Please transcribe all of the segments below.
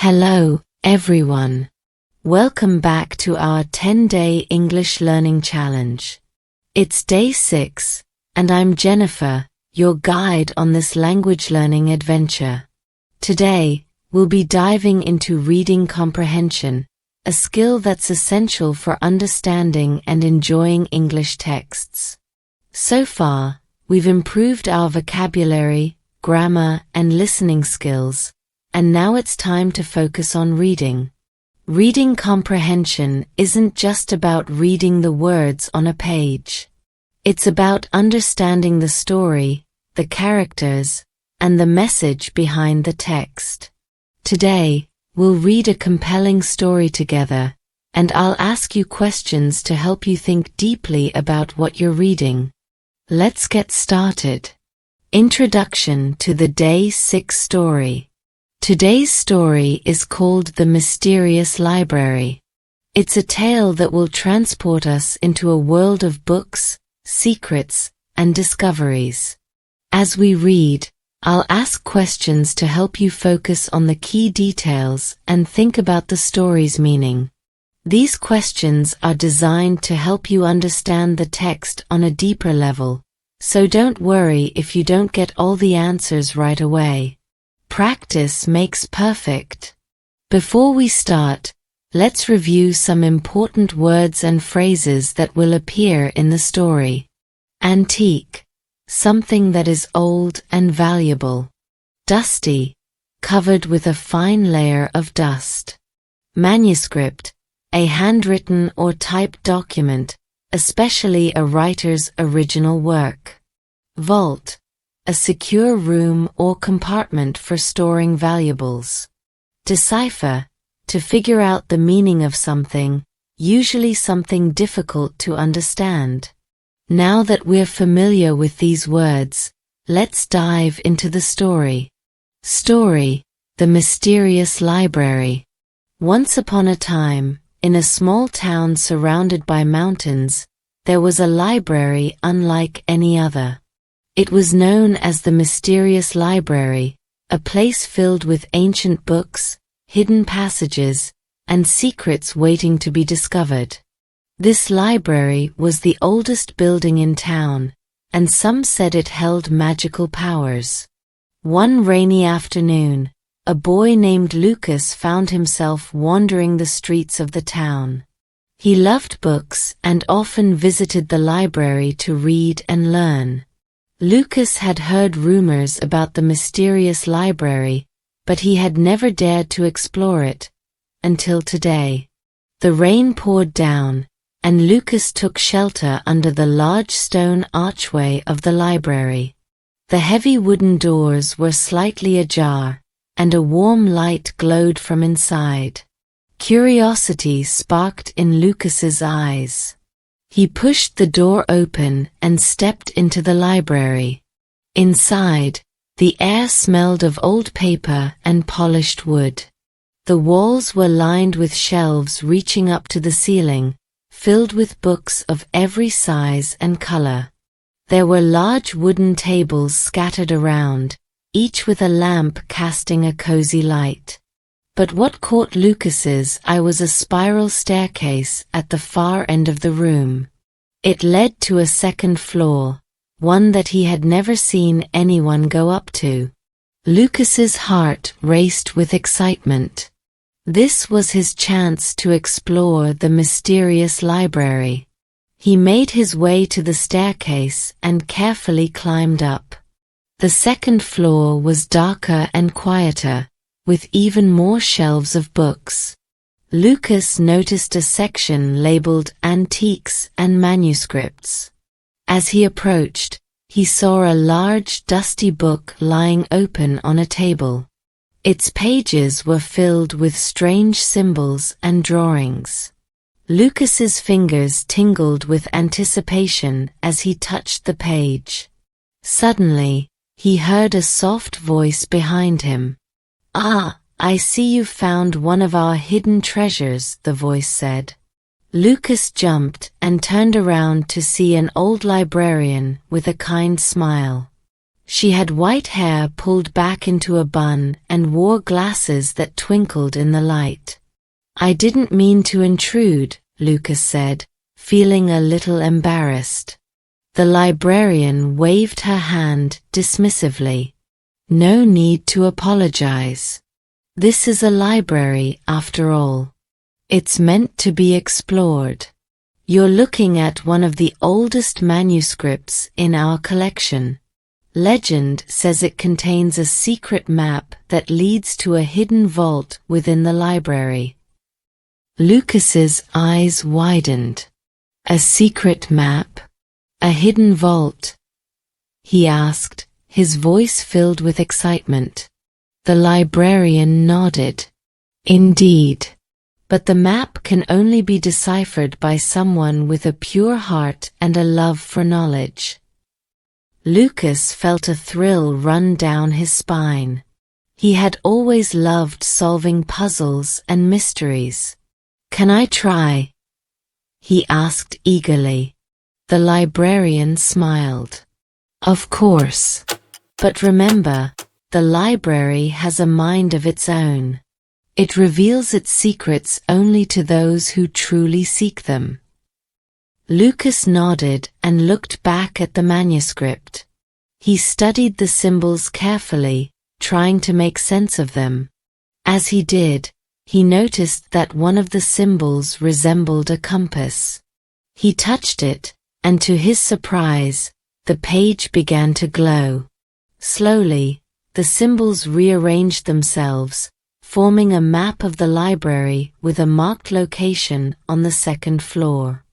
Hello, everyone. Welcome back to our 10-day English learning challenge. It's day 6, and I'm Jennifer, your guide on this language learning adventure. Today, we'll be diving into reading comprehension, a skill that's essential for understanding and enjoying English texts. So far, we've improved our vocabulary, grammar, and listening skills, and now it's time to focus on reading. Reading comprehension isn't just about reading the words on a page. It's about understanding the story, the characters, and the message behind the text. Today, we'll read a compelling story together, and I'll ask you questions to help you think deeply about what you're reading. Let's get started. Introduction to the Day 6 story. Today's story is called The Mysterious Library. It's a tale that will transport us into a world of books, secrets, and discoveries. As we read, I'll ask questions to help you focus on the key details and think about the story's meaning. These questions are designed to help you understand the text on a deeper level, so don't worry if you don't get all the answers right away. Practice makes perfect. Before we start, let's review some important words and phrases that will appear in the story. Antique, something that is old and valuable. Dusty, covered with a fine layer of dust. Manuscript, a handwritten or typed document, especially a writer's original work. Vault, a secure room or compartment for storing valuables. Decipher, to figure out the meaning of something, usually something difficult to understand. Now that we're familiar with these words, let's dive into the story. Story: The Mysterious Library. Once upon a time, in a small town surrounded by mountains, there was a library unlike any other. It was known as the Mysterious Library, a place filled with ancient books, hidden passages, and secrets waiting to be discovered. This library was the oldest building in town, and some said it held magical powers. One rainy afternoon, a boy named Lucas found himself wandering the streets of the town. He loved books and often visited the library to read and learn. Lucas had heard rumors about the mysterious library, but he had never dared to explore it, until today. The rain poured down, and Lucas took shelter under the large stone archway of the library. The heavy wooden doors were slightly ajar, and a warm light glowed from inside. Curiosity sparked in Lucas's eyes. He pushed the door open and stepped into the library. Inside, the air smelled of old paper and polished wood. The walls were lined with shelves reaching up to the ceiling, filled with books of every size and color. There were large wooden tables scattered around, each with a lamp casting a cozy light. But what caught Lucas's eye was a spiral staircase at the far end of the room. It led to a second floor, one that he had never seen anyone go up to. Lucas's heart raced with excitement. This was his chance to explore the mysterious library. He made his way to the staircase and carefully climbed up. The second floor was darker and quieter, with even more shelves of books. Lucas noticed a section labeled Antiques and Manuscripts. As he approached, he saw a large, dusty book lying open on a table. Its pages were filled with strange symbols and drawings. Lucas's fingers tingled with anticipation as he touched the page. Suddenly, he heard a soft voice behind him. "Ah, I see you found one of our hidden treasures," the voice said. Lucas jumped and turned around to see an old librarian with a kind smile. She had white hair pulled back into a bun and wore glasses that twinkled in the light. "I didn't mean to intrude," Lucas said, feeling a little embarrassed. The librarian waved her hand dismissively. "No need to apologize. This is a library, after all. It's meant to be explored. You're looking at one of the oldest manuscripts in our collection. Legend says it contains a secret map that leads to a hidden vault within the library." Lucas's eyes widened. "A secret map? A hidden vault?" he asked, his voice filled with excitement. The librarian nodded. "Indeed. But the map can only be deciphered by someone with a pure heart and a love for knowledge." Lucas felt a thrill run down his spine. He had always loved solving puzzles and mysteries. "Can I try?" he asked eagerly. The librarian smiled. "Of course. But remember, the library has a mind of its own. It reveals its secrets only to those who truly seek them." Lucas nodded and looked back at the manuscript. He studied the symbols carefully, trying to make sense of them. As he did, he noticed that one of the symbols resembled a compass. He touched it, and to his surprise, the page began to glow. Slowly, the symbols rearranged themselves, forming a map of the library with a marked location on the second floor.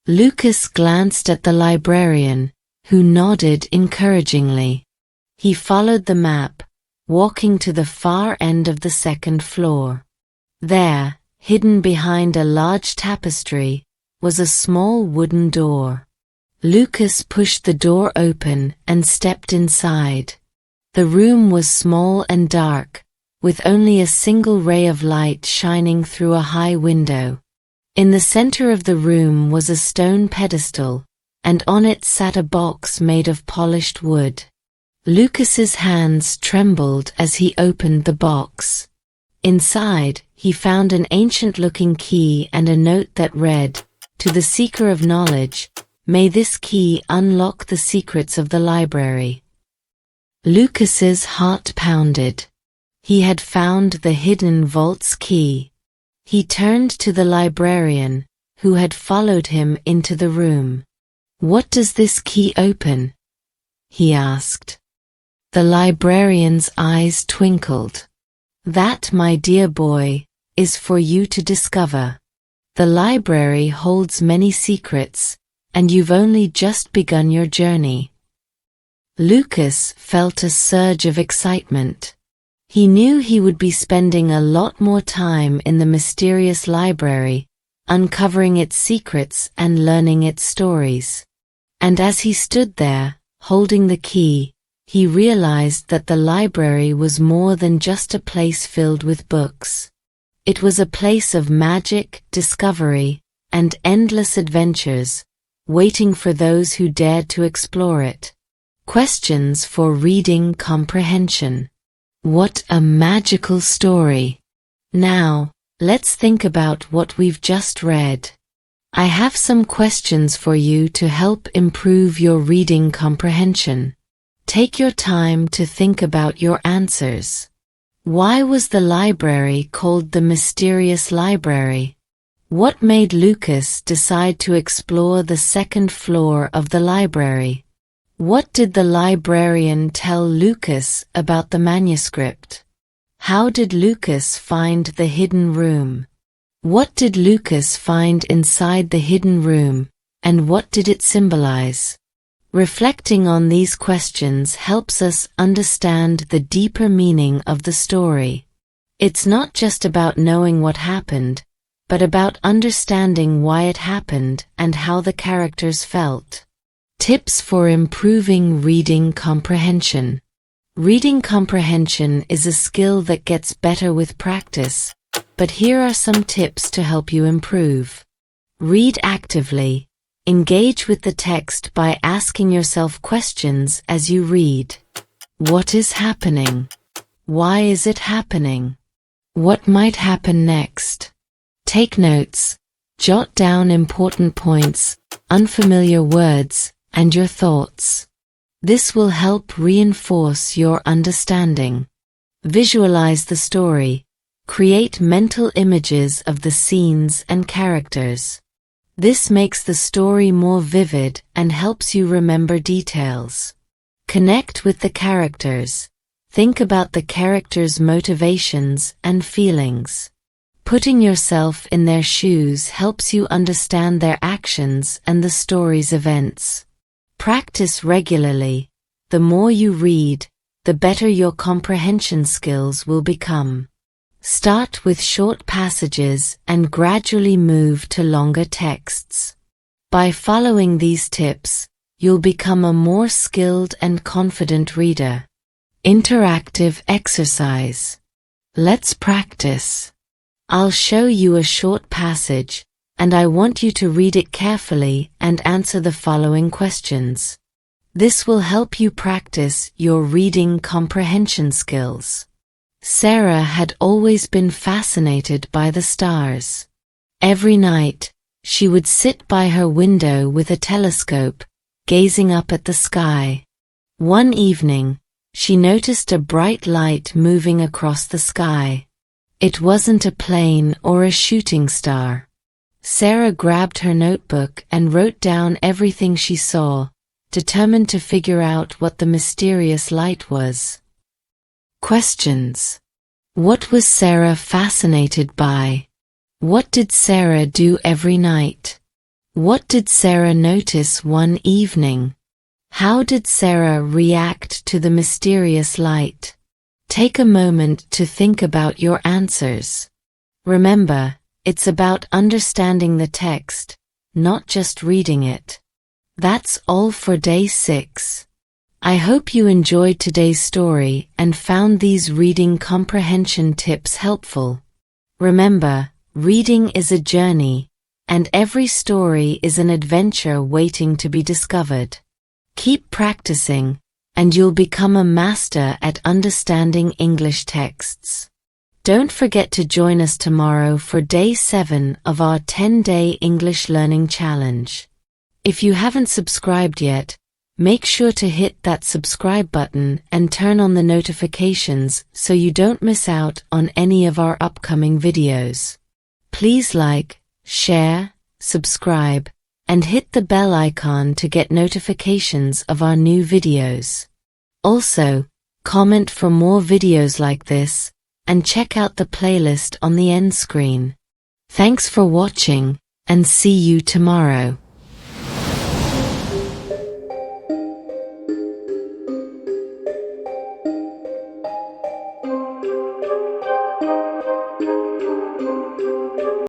Lucas glanced at the librarian, who nodded encouragingly. He followed the map, walking to the far end of the second floor. There, hidden behind a large tapestry, was a small wooden door. Lucas pushed the door open and stepped inside. The room was small and dark, with only a single ray of light shining through a high window. In the center of the room was a stone pedestal, and on it sat a box made of polished wood. Lucas's hands trembled as he opened the box. Inside, he found an ancient-looking key and a note that read, "To the seeker of knowledge, may this key unlock the secrets of the library." Lucas's heart pounded. He had found the hidden vault's key. He turned to the librarian, who had followed him into the room. "What does this key open?" he asked. The librarian's eyes twinkled. "That, my dear boy, is for you to discover. The library holds many secrets, and you've only just begun your journey." Lucas felt a surge of excitement. He knew he would be spending a lot more time in the mysterious library, uncovering its secrets and learning its stories. And as he stood there, holding the key, he realized that the library was more than just a place filled with books. It was a place of magic, discovery, and endless adventures, waiting for those who dared to explore it. Questions for reading comprehension. What a magical story! Now, let's think about what we've just read. I have some questions for you to help improve your reading comprehension. Take your time to think about your answers. Why was the library called the Mysterious Library? What made Lucas decide to explore the second floor of the library? What did the librarian tell Lucas about the manuscript? How did Lucas find the hidden room? What did Lucas find inside the hidden room, and what did it symbolize? Reflecting on these questions helps us understand the deeper meaning of the story. It's not just about knowing what happened, but about understanding why it happened and how the characters felt. Tips for improving reading comprehension. Reading comprehension is a skill that gets better with practice, but here are some tips to help you improve. Read actively. Engage with the text by asking yourself questions as you read. What is happening? Why is it happening? What might happen next? Take notes. Jot down important points, unfamiliar words, and your thoughts. This will help reinforce your understanding. Visualize the story. Create mental images of the scenes and characters. This makes the story more vivid and helps you remember details. Connect with the characters. Think about the characters' motivations and feelings. Putting yourself in their shoes helps you understand their actions and the story's events. Practice regularly. The more you read, the better your comprehension skills will become. Start with short passages and gradually move to longer texts. By following these tips, you'll become a more skilled and confident reader. Interactive exercise. Let's practice. I'll show you a short passage, and I want you to read it carefully and answer the following questions. This will help you practice your reading comprehension skills. Sarah had always been fascinated by the stars. Every night, she would sit by her window with a telescope, gazing up at the sky. One evening, she noticed a bright light moving across the sky. It wasn't a plane or a shooting star. Sarah grabbed her notebook and wrote down everything she saw, determined to figure out what the mysterious light was. Questions. What was Sarah fascinated by? What did Sarah do every night? What did Sarah notice one evening? How did Sarah react to the mysterious light? Take a moment to think about your answers. Remember, it's about understanding the text, not just reading it. That's all for day 6. I hope you enjoyed today's story and found these reading comprehension tips helpful. Remember, reading is a journey, and every story is an adventure waiting to be discovered. Keep practicing, and you'll become a master at understanding English texts. Don't forget to join us tomorrow for day 7 of our 10-day English learning challenge. If you haven't subscribed yet, make sure to hit that subscribe button and turn on the notifications so you don't miss out on any of our upcoming videos. Please like, share, subscribe, and hit the bell icon to get notifications of our new videos. Also, comment for more videos like this, and check out the playlist on the end screen. Thanks for watching, and see you tomorrow.